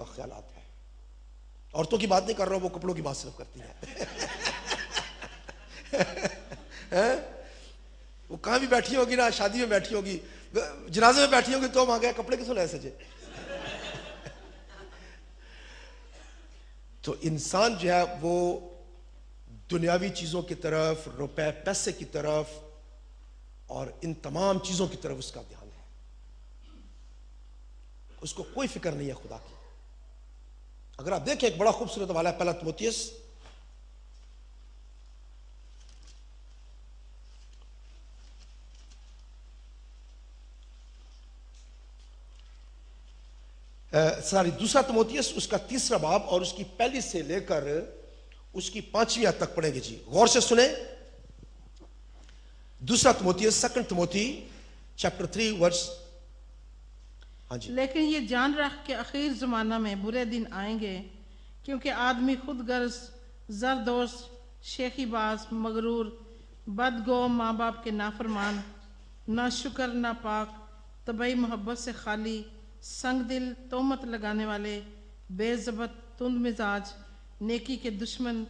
کا خیالات ہے. عورتوں کی بات نہیں کر رہا ہوں، وہ کپڑوں کی بات صرف کرتی ہیں. وہ کہاں بھی بیٹھی ہوگی نا، شادی میں بیٹھی ہوگی، جنازے میں بیٹھی ہوگی، تو وہاں گیا کپڑے کسوں لے سجے. تو انسان جو ہے وہ دنیاوی چیزوں کی طرف، روپے پیسے کی طرف اور ان تمام چیزوں کی طرف اس کا دھیان ہے. اس کو کوئی فکر نہیں ہے خدا کی. اگر آپ دیکھیں ایک بڑا خوبصورت حوالہ ہے پہلا تimotheus دوسرا تimotheus اس کا 3 باب اور اس کی پہلی سے لے کر اس کی 5ویں آیت تک پڑھیں گے. جی غور سے سنیں. دوسرا تimotheus 2 Timothy chapter 3 verse. ہاں جی. لیکن یہ جان رکھ کہ اخیر زمانہ میں برے دن آئیں گے، کیونکہ آدمی خود غرض، زردوش، شیخی باز، مغرور، بدگو، ماں باپ کے نافرمان، نہ شکر، نہ پاک، طبعی محبت سے خالی، سنگ دل، تہمت لگانے والے، بے ضبط، تند مزاج، نیکی کے دشمن،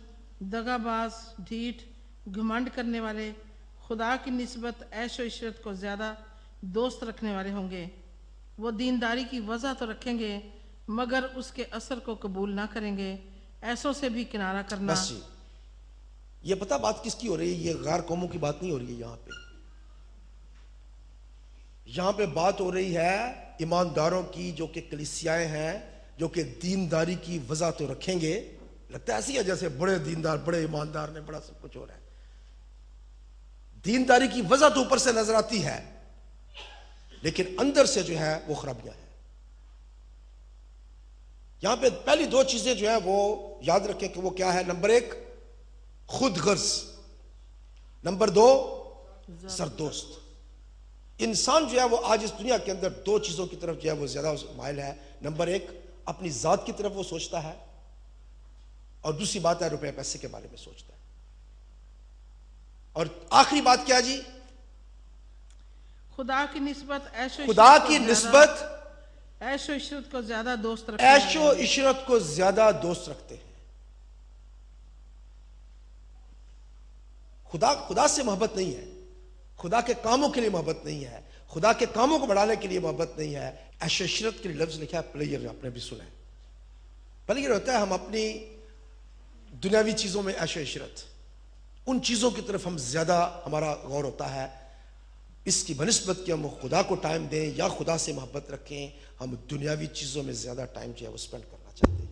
دغا باز، ڈھیٹ، گھمنڈ کرنے والے، خدا کی نسبت عیش و عشرت کو زیادہ دوست رکھنے والے ہوں گے. وہ دینداری کی وضع تو رکھیں گے مگر اس کے اثر کو قبول نہ کریں گے. ایسوں سے بھی کنارہ کرنا. بس جی. یہ پتہ بات کس کی ہو رہی ہے؟ یہ غیر قوموں کی بات نہیں ہو رہی ہے. یہاں پہ بات ہو رہی ہے ایمانداروں کی، جو کہ کلیسیائیں ہیں، جو کہ دینداری کی وضع تو رکھیں گے. لگتا ہے ایسی ہے جیسے بڑے دیندار، بڑے ایماندار نے، بڑا سب کچھ ہو رہا ہے. دینداری کی وضع تو اوپر سے نظر آتی ہے لیکن اندر سے جو ہے وہ خرابیاں ہیں. یہاں پہ پہلی 2 چیزیں جو ہیں وہ یاد رکھیں کہ وہ کیا ہے. نمبر 1 خود غرض، نمبر 2 سردوست. انسان جو ہے وہ آج اس دنیا کے اندر 2 چیزوں کی طرف جو ہے وہ زیادہ مائل ہے. نمبر 1 اپنی ذات کی طرف وہ سوچتا ہے، اور دوسری بات ہے روپے پیسے کے بارے میں سوچتا ہے. اور آخری بات کیا جی؟ خدا کی نسبت خدا کی نسبت عیش و عشرت کو زیادہ دوست رکھتے عیش و عشرت کو زیادہ دوست رکھتے ہیں. خدا سے محبت نہیں ہے، خدا کے کاموں کے لیے محبت نہیں ہے، خدا کے کاموں کو بڑھانے کے لیے محبت نہیں ہے. عیش و عشرت کے لیے لفظ لکھا ہے پلیئر، آپ نے بھی سنا ہے. پلیئر ہوتا ہے ہم اپنی دنیاوی چیزوں میں عیش و عشرت، ان چیزوں کی طرف ہم زیادہ ہمارا غور ہوتا ہے. اس کی بنسبت کہ ہم خدا کو ٹائم دیں یا خدا سے محبت رکھیں، ہم دنیاوی چیزوں میں زیادہ ٹائم جو ہے وہ سپینڈ کرنا چاہتے ہیں.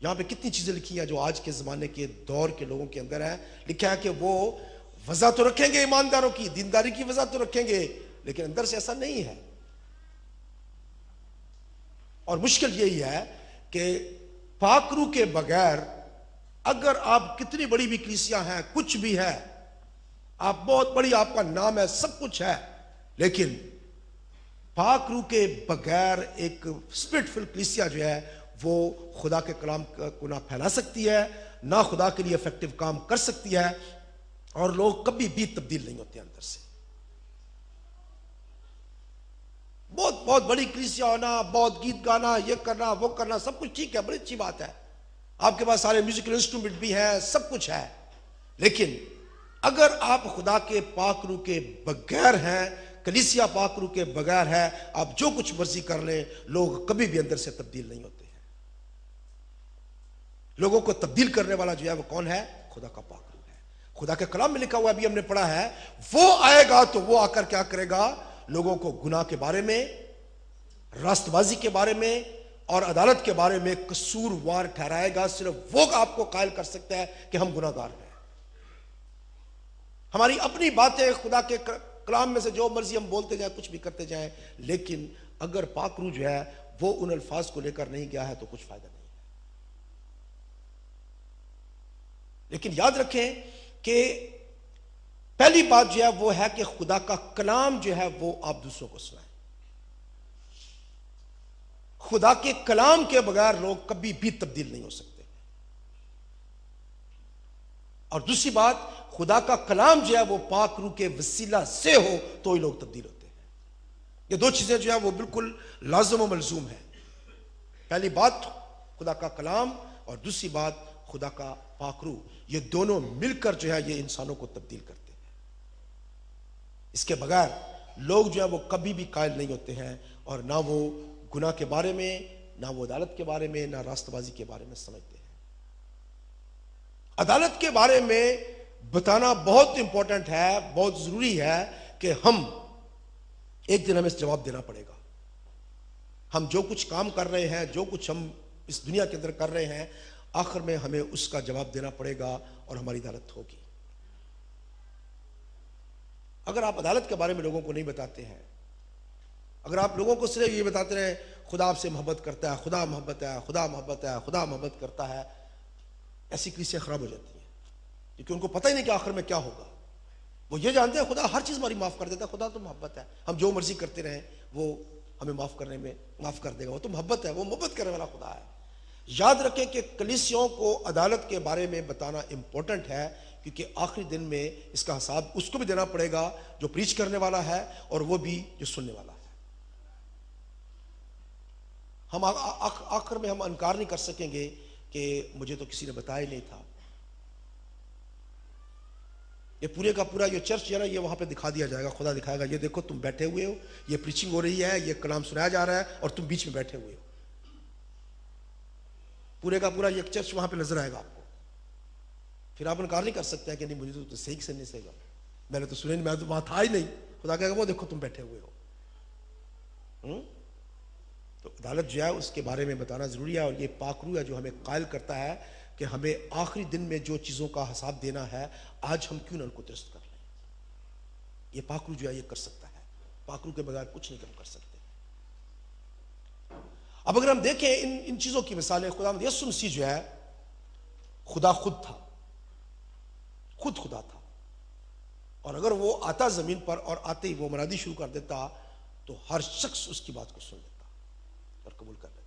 یہاں پہ کتنی چیزیں لکھی ہیں جو آج کے زمانے کے دور کے لوگوں کے اندر ہیں. لکھا ہے کہ وہ وضع تو رکھیں گے ایمانداروں کی، دینداری کی وضع تو رکھیں گے، لیکن اندر سے ایسا نہیں ہے. اور مشکل یہی ہے کہ پاک روح کے بغیر اگر آپ کتنی بڑی بھی کلیسیا ہیں، کچھ بھی ہے، آپ بہت بڑی، آپ کا نام ہے، سب کچھ ہے، لیکن پاک روح کے بغیر ایک اسپرٹ فل کلیسیا جو ہے وہ خدا کے کلام کو نہ پھیلا سکتی ہے، نہ خدا کے لیے افیکٹو کام کر سکتی ہے، اور لوگ کبھی بھی تبدیل نہیں ہوتے اندر سے. بہت بہت بڑی کلیسیا ہونا، بہت گیت گانا، یہ کرنا، وہ کرنا، سب کچھ ٹھیک ہے، بڑی اچھی بات ہے. آپ کے پاس سارے میوزیکل انسٹرومنٹ بھی ہیں، سب کچھ ہے، لیکن اگر آپ خدا کے پاک روح کے بغیر ہیں، کلیسیا پاک روح کے بغیر ہے، آپ جو کچھ مرضی کر لیں، لوگ کبھی بھی اندر سے تبدیل نہیں ہوتے ہیں. لوگوں کو تبدیل کرنے والا جو ہے وہ کون ہے؟ خدا کا پاک روح ہے. خدا کے کلام میں لکھا ہوا ابھی ہم نے پڑھا ہے، وہ آئے گا تو وہ آ کر کیا کرے گا؟ لوگوں کو گناہ کے بارے میں، راست بازی کے بارے میں اور عدالت کے بارے میں قصوروار ٹھہرائے گا. صرف وہ آپ کو قائل کر سکتا ہے کہ ہم گناہ گار ہیں. ہماری اپنی باتیں خدا کے کلام میں سے جو مرضی ہم بولتے جائیں، کچھ بھی کرتے جائیں، لیکن اگر پاک روح جو ہے وہ ان الفاظ کو لے کر نہیں گیا ہے تو کچھ فائدہ نہیں ہے. لیکن یاد رکھیں کہ پہلی بات جو ہے وہ ہے کہ خدا کا کلام جو ہے وہ آپ دوسروں کو سنائیں. خدا کے کلام کے بغیر لوگ کبھی بھی تبدیل نہیں ہو سکتے. اور دوسری بات، خدا کا کلام جو ہے وہ پاک روح کے وسیلہ سے ہو تو ہی لوگ تبدیل ہوتے ہیں. یہ 2 چیزیں جو ہیں وہ بالکل لازم و ملزوم ہیں. پہلی بات خدا کا کلام اور دوسری بات خدا کا پاک روح، یہ دونوں مل کر جو ہے یہ انسانوں کو تبدیل کرتے ہیں۔ اس کے بغیر لوگ جو ہے وہ کبھی بھی قائل نہیں ہوتے ہیں، اور نہ وہ گناہ کے بارے میں، نہ وہ عدالت کے بارے میں، نہ راست بازی کے بارے میں سمجھتے ہیں۔ عدالت کے بارے میں بتانا بہت امپورٹنٹ ہے، بہت ضروری ہے کہ ہم ایک دن ہمیں اس جواب دینا پڑے گا۔ ہم جو کچھ کام کر رہے ہیں، جو کچھ ہم اس دنیا کے اندر کر رہے ہیں، آخر میں ہمیں اس کا جواب دینا پڑے گا اور ہماری عدالت ہوگی۔ اگر آپ عدالت کے بارے میں لوگوں کو نہیں بتاتے ہیں، اگر آپ لوگوں کو صرف یہ بتاتے رہے خدا آپ سے محبت کرتا ہے، خدا محبت ہے، خدا محبت ہے، خدا محبت کرتا ہے، ایسی کلیسیاں خراب ہو جاتی ہیں، کیونکہ ان کو پتہ ہی نہیں کہ آخر میں کیا ہوگا۔ وہ یہ جانتے ہیں خدا ہر چیز ہماری معاف کر دیتا ہے، خدا تو محبت ہے، ہم جو مرضی کرتے رہیں وہ ہمیں معاف کرنے میں معاف کر دے گا، وہ تو محبت ہے، وہ محبت کرنے والا خدا ہے۔ یاد رکھیں کہ کلیسیوں کو عدالت کے بارے میں بتانا امپورٹنٹ ہے، کیونکہ آخری دن میں اس کا حساب اس کو بھی دینا پڑے گا جو پریچ کرنے والا ہے اور وہ بھی جو سننے والا ہے۔ ہم آخر میں ہم انکار نہیں کر سکیں گے کہ مجھے تو کسی نے بتایا ہی نہیں تھا۔ یہ پورے کا پورا یہ چرچ جو ہے نا، یہ وہاں پہ دکھا دیا جائے گا، خدا دکھائے گا، یہ دیکھو تم بیٹھے ہوئے ہو، یہ پریچنگ ہو رہی ہے، یہ کلام سنایا جا رہا ہے اور تم بیچ میں بیٹھے ہوئے ہو۔ پورے کا پورا یہ چرچ وہاں پہ نظر آئے گا آپ کو۔ پھر آپ انکار نہیں کر سکتے ہیں کہ نہیں مجھے تو صحیح سے نہیں صحیح گا، میں نے تو سنا نہیں، میں تو وہاں تھا ہی نہیں۔ خدا کہے گا وہ دیکھو تم بیٹھے ہوئے ہو۔ تو عدالت جو ہے اس کے بارے میں بتانا ضروری ہے، اور یہ پاک روح ہے جو ہمیں قائل کرتا ہے کہ ہمیں آخری دن میں جو چیزوں کا حساب دینا ہے آج ہم کیوں نہ ان کو درست کر لیں۔ یہ پاک روح جو ہے یہ کر سکتا ہے، پاک روح کے بغیر کچھ نہیں کر سکتے۔ اب اگر ہم دیکھیں ان چیزوں کی مثالیں، خدا یسوع مسیح جو ہے خدا خود تھا، خود خدا تھا، اور اگر وہ آتا زمین پر اور آتے ہی وہ منادی شروع کر دیتا تو ہر شخص اس کی بات کو سن لیتا اور قبول کر لیتا۔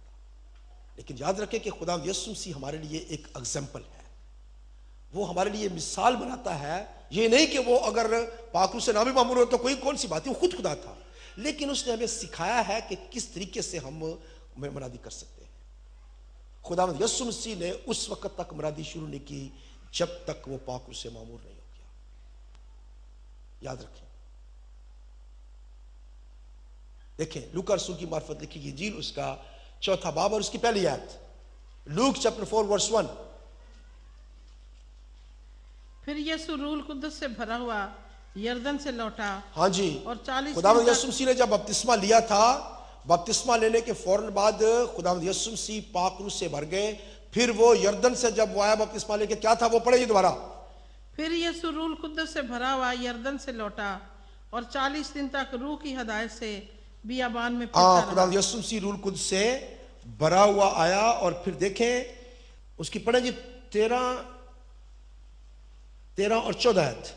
لیکن یاد رکھیں کہ خدا یسوع مسیح ہمارے لیے ایک ایگزامپل ہے، وہ ہمارے لیے مثال بناتا ہے۔ یہ نہیں کہ وہ اگر پاک روح سے نہ بھی معمور ہو تو کوئی کون سی بات ہے، وہ خود خدا تھا، لیکن اس نے ہمیں سکھایا ہے کہ کس طریقے سے ہم منادی کر سکتے ہیں۔ خدا یسوع مسیح نے اس وقت تک منادی شروع نہیں کی جب تک وہ پاک روح سے معمور نہیں ہو گیا۔ یاد رکھیں، دیکھیں لوکا رسول کی معرفت لکھی گئی انجیل اس کا 4 باب اور اس کی پہلی آیت، لوک چیپٹر 4 ورس 1۔ پھر یسوع روح القدس سے بھرا ہوا یردن سے لوٹا، ہاں جی، اور 40 خدا دن یسوع مسیح نے جب بپتسمہ لیا تھا، بپتسمہ لینے کے فوراً بعد خدا یسوع مسیح پاک روح سے بھر گئے۔ پھر وہ یردن سے جب وہ آیا بپتسمہ لے کے، کیا تھا وہ پڑھے یہ دوبارہ۔ پھر یسوع روح القدس سے بھرا ہوا یردن سے لوٹا، اور 40 دن تک روح کی ہدایت سے بیابان میں پھرتا رہا۔ خدا یسوع مسیح روح القدس سے بھرا ہوا آیا، اور پھر دیکھیں اس کی پڑھیں جی 13 اور 14 آیت۔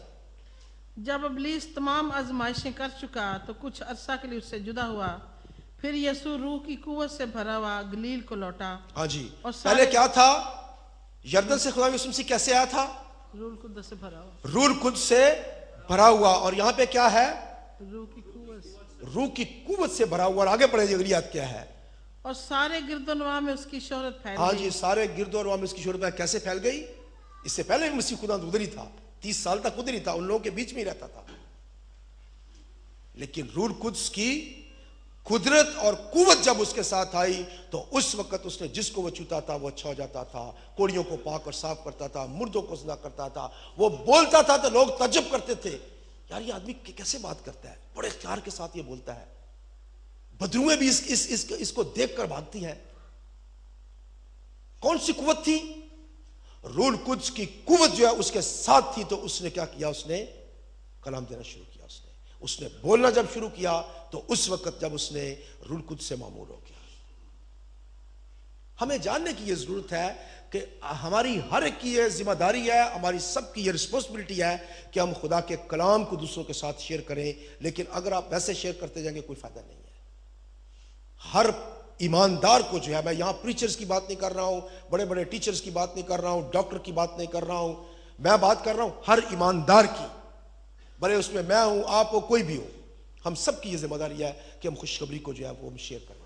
جب ابلیس تمام آزمائشیں کر چکا تو کچھ عرصہ کے لیے اس سے جدا ہوا، پھر یسوع روح کی قوت سے بھرا ہوا گلیل کو لوٹا۔ ہاں جی، اور پہلے کیا تھا؟ یردن سے خدا یسوع مسیح کیسے آیا تھا؟ روح القدس سے بھرا ہوا، روح القدس سے بھرا ہوا، اور یہاں پہ کیا ہے؟ روح کی قوت سے، روح کی قوت سے بھرا ہوا۔ اور آگے پڑھے اگلی آیت کیا ہے؟ اور سارے گرد و نواح میں اس کی شہرت پھیل ہاں گئی۔ جی، سارے گرد و نواح میں اس کی شہرت کیسے پھیل گئی؟ اس سے پہلے بھی مسیح خدا ادھر ہی تھا، 30 سال تک ادھر ہی تھا، ان لوگوں کے بیچ میں ہی رہتا تھا، لیکن روح القدس کی قدرت اور قوت جب اس کے ساتھ آئی تو اس وقت اس نے جس کو وہ چھوتا تھا وہ اچھا ہو جاتا تھا، کوڑیوں کو پاک اور صاف کرتا تھا، مردوں کو زندہ کرتا تھا، وہ بولتا تھا تو لوگ تعجب کرتے تھے، یار یہ آدمی کیسے بات کرتا ہے، بڑے اختیار کے ساتھ یہ بولتا ہے، بدرویں بھی اس کو دیکھ کر بھاگتی ہیں۔ کون سی قوت تھی؟ روح القدس کی قوت جو ہے اس کے ساتھ تھی، تو اس نے کیا کیا؟ اس نے کلام دینا شروع کیا، اس نے بولنا جب شروع کیا تو اس وقت جب اس نے روح القدس سے معمور ہو گیا۔ ہمیں جاننے کی یہ ضرورت ہے کہ ہماری ہر ایک کی یہ ذمہ داری ہے، ہماری سب کی یہ رسپانسبلٹی ہے کہ ہم خدا کے کلام کو دوسروں کے ساتھ شیئر کریں، لیکن اگر آپ ویسے شیئر کرتے جائیں گے کوئی فائدہ نہیں ہے۔ ہر ایماندار کو جو ہے، میں یہاں پریچرز کی بات نہیں کر رہا ہوں، بڑے بڑے ٹیچرز کی بات نہیں کر رہا ہوں، ڈاکٹر کی بات نہیں کر رہا ہوں، میں بات کر رہا ہوں ہر ایماندار کی، بڑے اس میں میں ہوں، آپ ہو، کوئی بھی ہو، ہم سب کی یہ ذمہ داری ہے کہ ہم خوشخبری کو جو ہے وہ ہم شیئر کریں۔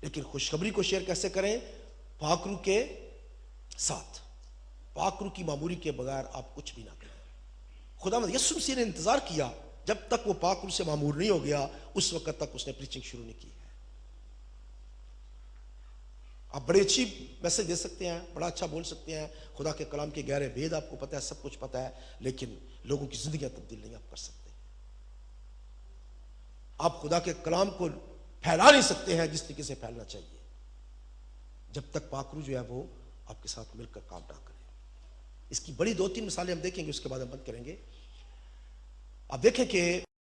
لیکن خوشخبری کو شیئر کیسے کریں؟ پاک روح کے ساتھ. پاک روح کی معموری کے بغیر آپ کچھ بھی نہ کریں. خداوند یسوع مسیح نے انتظار کیا جب تک وہ پاک روح سے معمور نہیں ہو گیا، اس وقت تک اس نے پریچنگ شروع نہیں کی ہے. آپ بڑے اچھی میسج دے سکتے ہیں، بڑا اچھا بول سکتے ہیں، خدا کے کلام کے گہرے بھید آپ کو پتہ ہے، سب کچھ پتہ ہے، لیکن لوگوں کی زندگیاں تبدیل نہیں آپ کر سکتے. آپ خدا کے کلام کو پھیلا نہیں سکتے ہیں جس طریقے سے پھیلنا چاہیے، جب تک پاک روح جو ہے وہ آپ کے ساتھ مل کر کام نہ کرے. اس کی بڑی 2-3 مثالیں ہم دیکھیں گے، اس کے بعد ہم بند کریں گے. آپ دیکھیں کہ